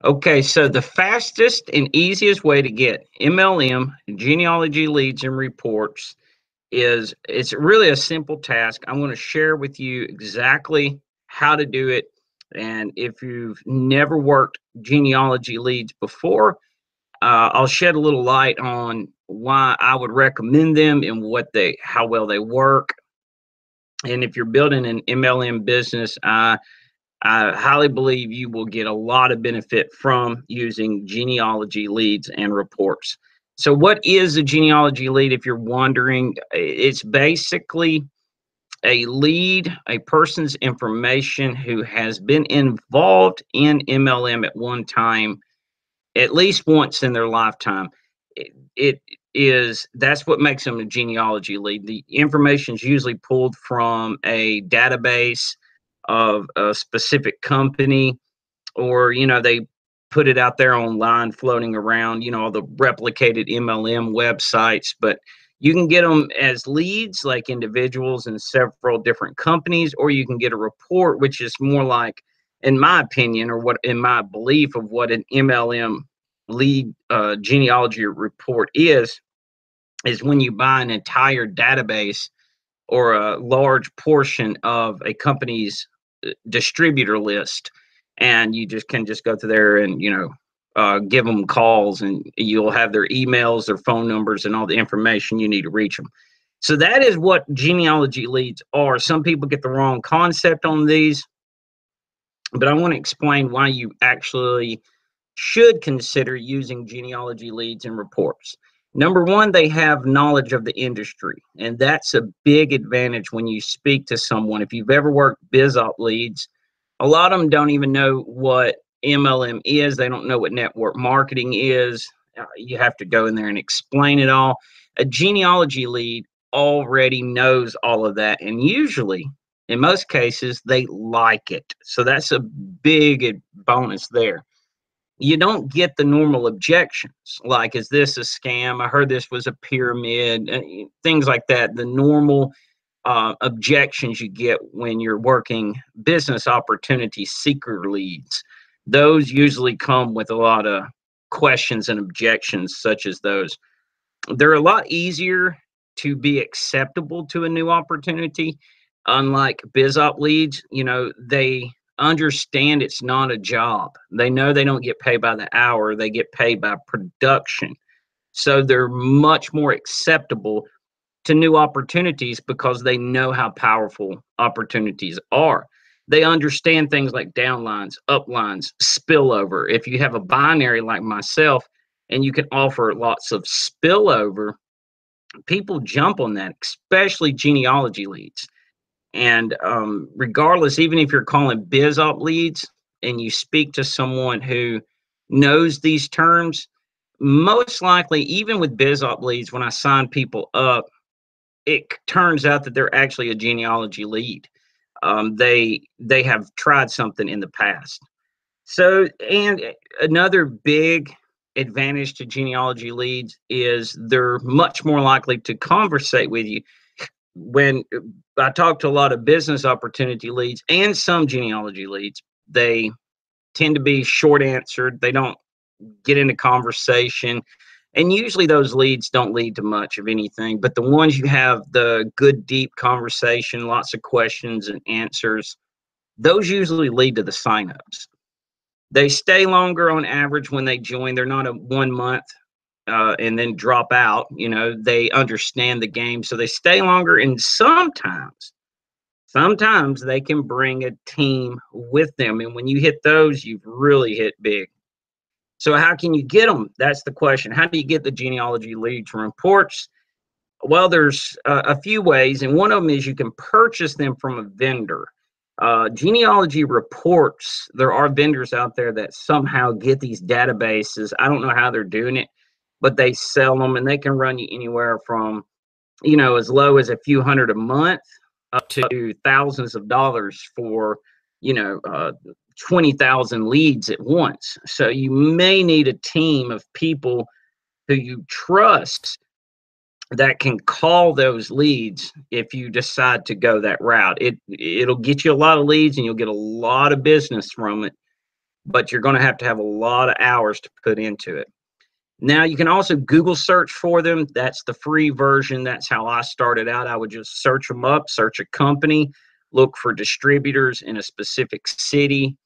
Okay, so the fastest and easiest way to get MLM, genealogy leads and reports, is it's really a simple task. I'm going to share with you exactly how to do it. And if you've never worked genealogy leads before, I'll shed a little light on why I would recommend them and how well they work. And if you're building an MLM business, I highly believe you will get a lot of benefit from using genealogy leads and reports. So what is a genealogy lead, if you're wondering? It's basically a lead, a person's information who has been involved in MLM at one time, at least once in their lifetime. That's what makes them a genealogy lead. The information is usually pulled from a database of a specific company, or they put it out there online floating around, all the replicated MLM websites. But you can get them as leads, like individuals in several different companies, or you can get a report, which is more like, in my opinion, or what in my belief of what an MLM lead genealogy report is when you buy an entire database or a large portion of a company's distributor list, and you can go through there and give them calls, and you'll have their emails, their phone numbers, and all the information you need to reach them. So that is what genealogy leads are. Some people get the wrong concept on these, but I want to explain why you actually should consider using genealogy leads and reports. Number one, they have knowledge of the industry, and that's a big advantage when you speak to someone. If you've ever worked BizOp leads, a lot of them don't even know what MLM is. They don't know what network marketing is. You have to go in there and explain it all. A genealogy lead already knows all of that, and usually, in most cases, they like it. So that's a big bonus there. You don't get the normal objections like, is this a scam? I heard this was a pyramid, things like that. The normal objections you get when you're working business opportunity seeker leads. Those usually come with a lot of questions and objections such as those. They're a lot easier to be acceptable to a new opportunity. Unlike BizOp leads, they understand it's not a job. They know they don't get paid by the hour, they get paid by production. So they're much more acceptable to new opportunities because they know how powerful opportunities are. They understand things like downlines, uplines, spillover. If you have a binary like myself and you can offer lots of spillover, people jump on that, especially genealogy leads. And regardless, even if you're calling BizOp leads and you speak to someone who knows these terms, most likely, even with BizOp leads, when I sign people up, it turns out that they're actually a genealogy lead. They have tried something in the past. So, and another big advantage to genealogy leads is they're much more likely to conversate with you. When I talk to a lot of business opportunity leads and some genealogy leads, they tend to be short answered. They don't get into conversation. And usually those leads don't lead to much of anything. But the ones you have the good, deep conversation, lots of questions and answers, those usually lead to the signups. They stay longer on average when they join. They're not a 1 month and then drop out. They understand the game, so they stay longer. And sometimes they can bring a team with them. And when you hit those, you've really hit big. So how can you get them? That's the question. How do you get the genealogy leads and reports? Well, there's a few ways, and one of them is you can purchase them from a vendor. Genealogy reports, there are vendors out there that somehow get these databases. I don't know how they're doing it, but they sell them, and they can run you anywhere from, as low as a few hundred a month up to thousands of dollars for, 20,000 leads at once. So you may need a team of people who you trust that can call those leads if you decide to go that route. It'll get you a lot of leads and you'll get a lot of business from it, but you're going to have a lot of hours to put into it. Now, you can also Google search for them. That's the free version. That's how I started out. I would just search them up, search a company, look for distributors in a specific city,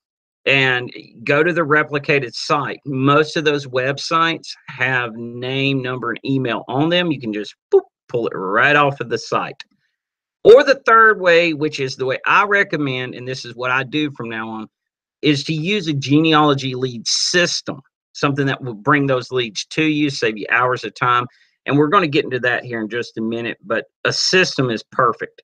and go to the replicated site. Most of those websites have name, number, and email on them. You can just boop, pull it right off of the site. Or the third way, which is the way I recommend, and this is what I do from now on, is to use a genealogy lead system, something that will bring those leads to you, save you hours of time. And we're going to get into that here in just a minute, but a system is perfect.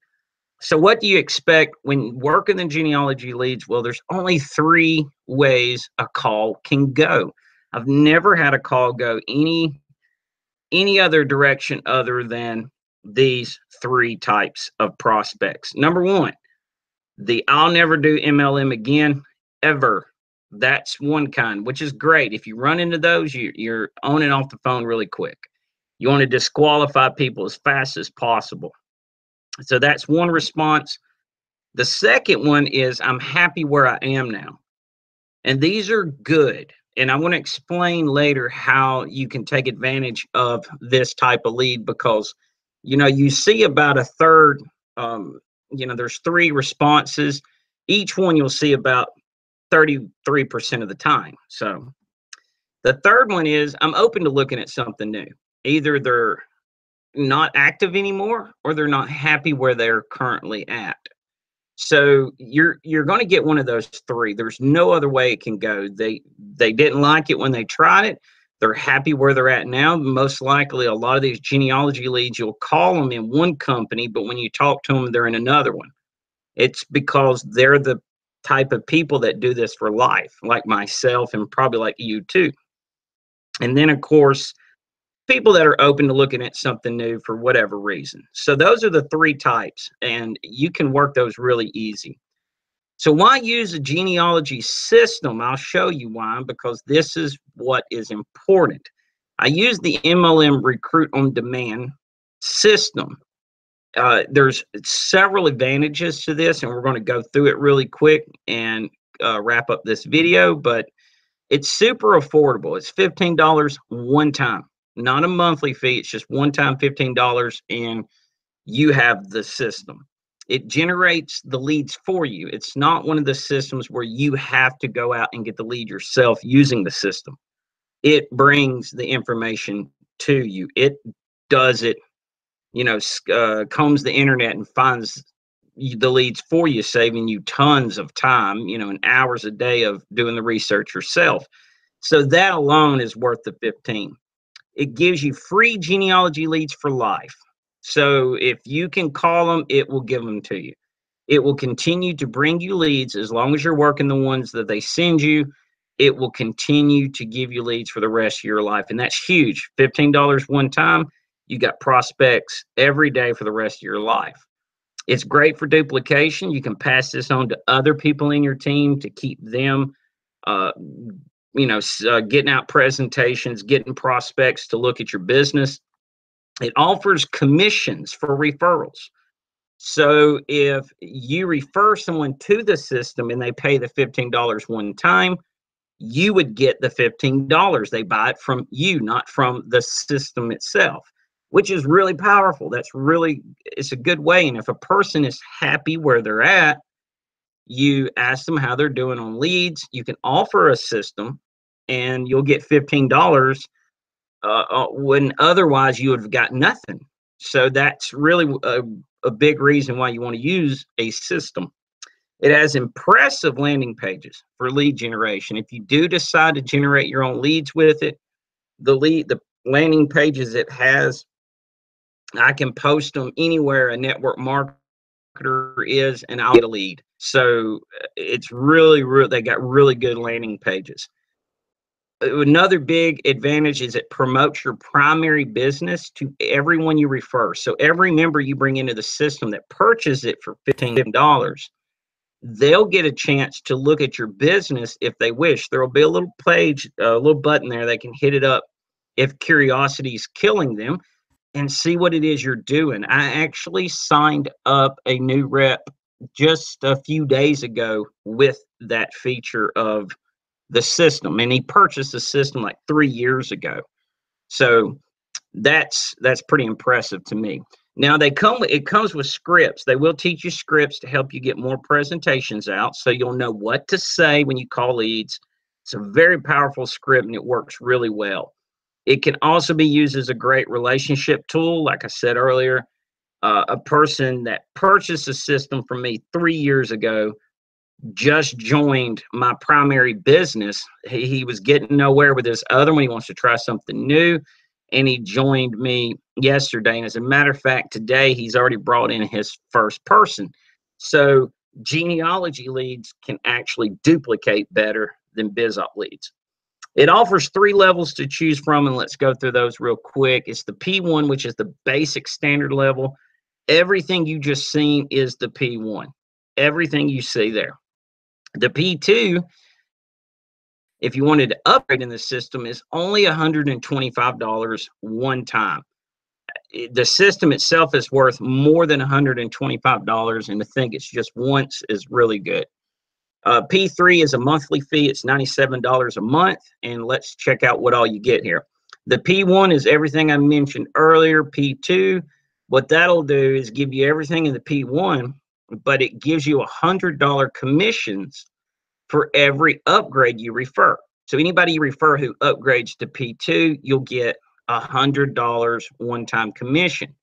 So what do you expect when working the genealogy leads? Well, there's only 3 ways a call can go. I've never had a call go any other direction other than these 3 types of prospects. Number 1, the I'll never do MLM again, ever. That's one kind, which is great. If you run into those, you're on and off the phone really quick. You want to disqualify people as fast as possible. So that's one response. The second one is I'm happy where I am now. And these are good. And I want to explain later how you can take advantage of this type of lead, because, you see about a third, there's 3 responses. Each one you'll see about 33% of the time. So the third one is I'm open to looking at something new. Either they're not active anymore or they're not happy where they're currently at. So you're going to get one of those 3. There's no other way it can go. They didn't like it when they tried it. They're happy where they're at now. Most likely, a lot of these genealogy leads, you'll call them in one company, but when you talk to them, they're in another one. It's because they're the type of people that do this for life, like myself and probably like you too. And then, of course, people that are open to looking at something new for whatever reason. So those are the 3 types, and you can work those really easy. So why use a genealogy system? I'll show you why, because this is what is important. I use the MLM Recruit on Demand system. There's several advantages to this, and we're going to go through it really quick and wrap up this video, but it's super affordable. It's $15 one time. Not a monthly fee. It's just one time $15, and you have the system. It generates the leads for you. It's not one of the systems where you have to go out and get the lead yourself using the system. It brings the information to you. It does it, combs the internet and finds the leads for you, saving you tons of time, and hours a day of doing the research yourself. So that alone is worth the 15. It gives you free genealogy leads for life. So if you can call them, it will give them to you. It will continue to bring you leads as long as you're working the ones that they send you. It will continue to give you leads for the rest of your life. And that's huge. $15 one time, you got prospects every day for the rest of your life. It's great for duplication. You can pass this on to other people in your team to keep them getting out presentations, getting prospects to look at your business. It offers commissions for referrals. So if you refer someone to the system and they pay the $15 one time, you would get the $15. They buy it from you, not from the system itself, which is really powerful. It's a good way. And if a person is happy where they're at, you ask them how they're doing on leads. You can offer a system and you'll get $15 when otherwise you would have got nothing. So that's really a big reason why you want to use a system. It has impressive landing pages for lead generation. If you do decide to generate your own leads with it, the landing pages it has, I can post them anywhere a network marketer is, and I'll get a lead. So it's they got really good landing pages. Another big advantage is it promotes your primary business to everyone you refer. So every member you bring into the system that purchases it for $15, they'll get a chance to look at your business if they wish. There will be a little page, a little button there. They can hit it up if curiosity is killing them. and see what it is you're doing. I actually signed up a new rep just a few days ago with that feature of the system, and he purchased the system like 3 years ago. So that's pretty impressive to me. Now it comes with scripts. They will teach you scripts to help you get more presentations out, so you'll know what to say when you call leads. It's a very powerful script, and it works really well. It can also be used as a great relationship tool. Like I said earlier, a person that purchased a system from me 3 years ago just joined my primary business. He was getting nowhere with this other one. He wants to try something new, and he joined me yesterday. And as a matter of fact, today he's already brought in his first person. So genealogy leads can actually duplicate better than BizOp leads. It offers 3 levels to choose from, and let's go through those real quick. It's the P1, which is the basic standard level. Everything you just seen is the P1. Everything you see there. The P2, if you wanted to upgrade in the system, is only $125 one time. The system itself is worth more than $125, and to think it's just once is really good. P3 is a monthly fee. It's $97 a month, and let's check out what all you get here. The P1 is everything I mentioned earlier. P2, what that'll do is give you everything in the P1, but it gives you $100 commissions for every upgrade you refer. So anybody you refer who upgrades to P2, you'll get $100 one-time commission.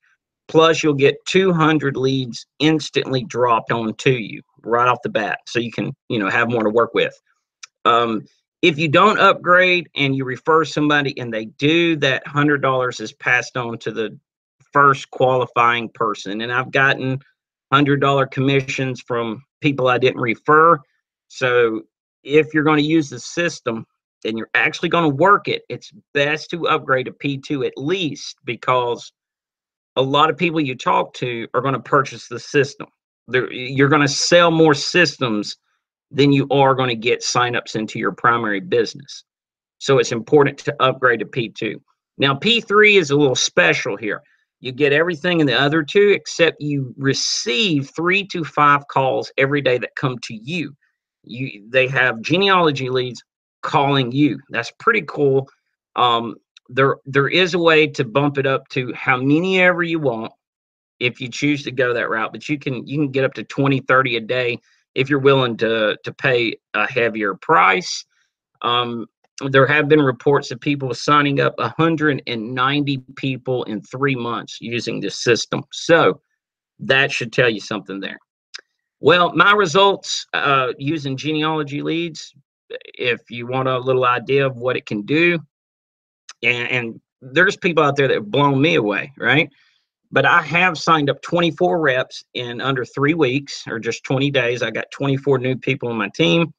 Plus, you'll get 200 leads instantly dropped onto you right off the bat, so you can, have more to work with. If you don't upgrade and you refer somebody and they do, that $100 is passed on to the first qualifying person. And I've gotten $100 commissions from people I didn't refer. So if you're going to use the system and you're actually going to work it, it's best to upgrade to P2 at least, because a lot of people you talk to are going to purchase the system. You're going to sell more systems than you are going to get signups into your primary business. So it's important to upgrade to P2. Now, P3 is a little special here. You get everything in the other two, except you receive 3 to 5 calls every day that come to you. They have genealogy leads calling you. That's pretty cool. There is a way to bump it up to how many ever you want if you choose to go that route, but you can get up to 20, 30 a day if you're willing to pay a heavier price. There have been reports of people signing up 190 people in 3 months using this system. So that should tell you something there. Well, my results using genealogy leads, if you want a little idea of what it can do, and there's people out there that have blown me away, right? But I have signed up 24 reps in under 3 weeks, or just 20 days. I got 24 new people on my team.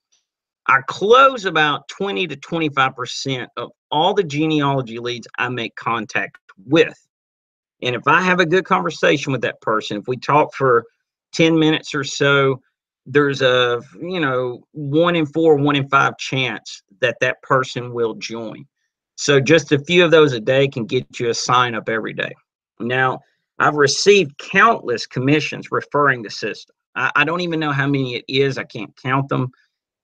I close about 20 to 25% of all the genealogy leads I make contact with. And if I have a good conversation with that person, if we talk for 10 minutes or so, there's a 1 in 4, 1 in 5 chance that that person will join. So just a few of those a day can get you a sign up every day. Now, I've received countless commissions referring the system. I don't even know how many it is. I can't count them.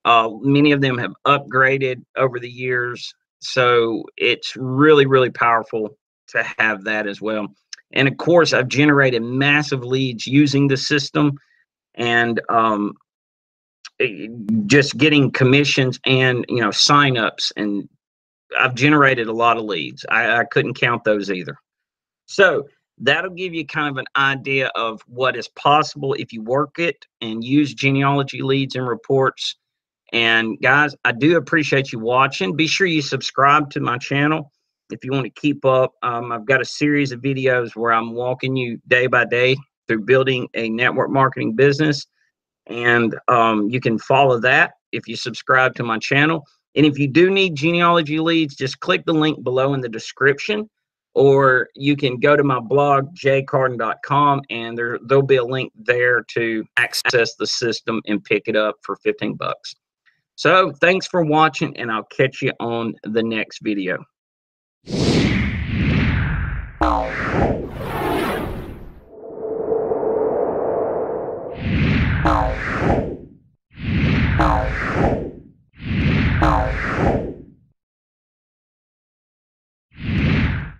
Many of them have upgraded over the years. So it's really, really powerful to have that as well. And of course, I've generated massive leads using the system, and just getting commissions and signups, and I've generated a lot of leads. I couldn't count those either. So that'll give you kind of an idea of what is possible if you work it and use genealogy leads and reports. And guys, I do appreciate you watching. Be sure you subscribe to my channel if you want to keep up. I've got a series of videos where I'm walking you day by day through building a network marketing business. And you can follow that if you subscribe to my channel. And if you do need genealogy leads, just click the link below in the description, or you can go to my blog, jcarden.com, and there'll be a link there to access the system and pick it up for 15 bucks. So thanks for watching, and I'll catch you on the next video.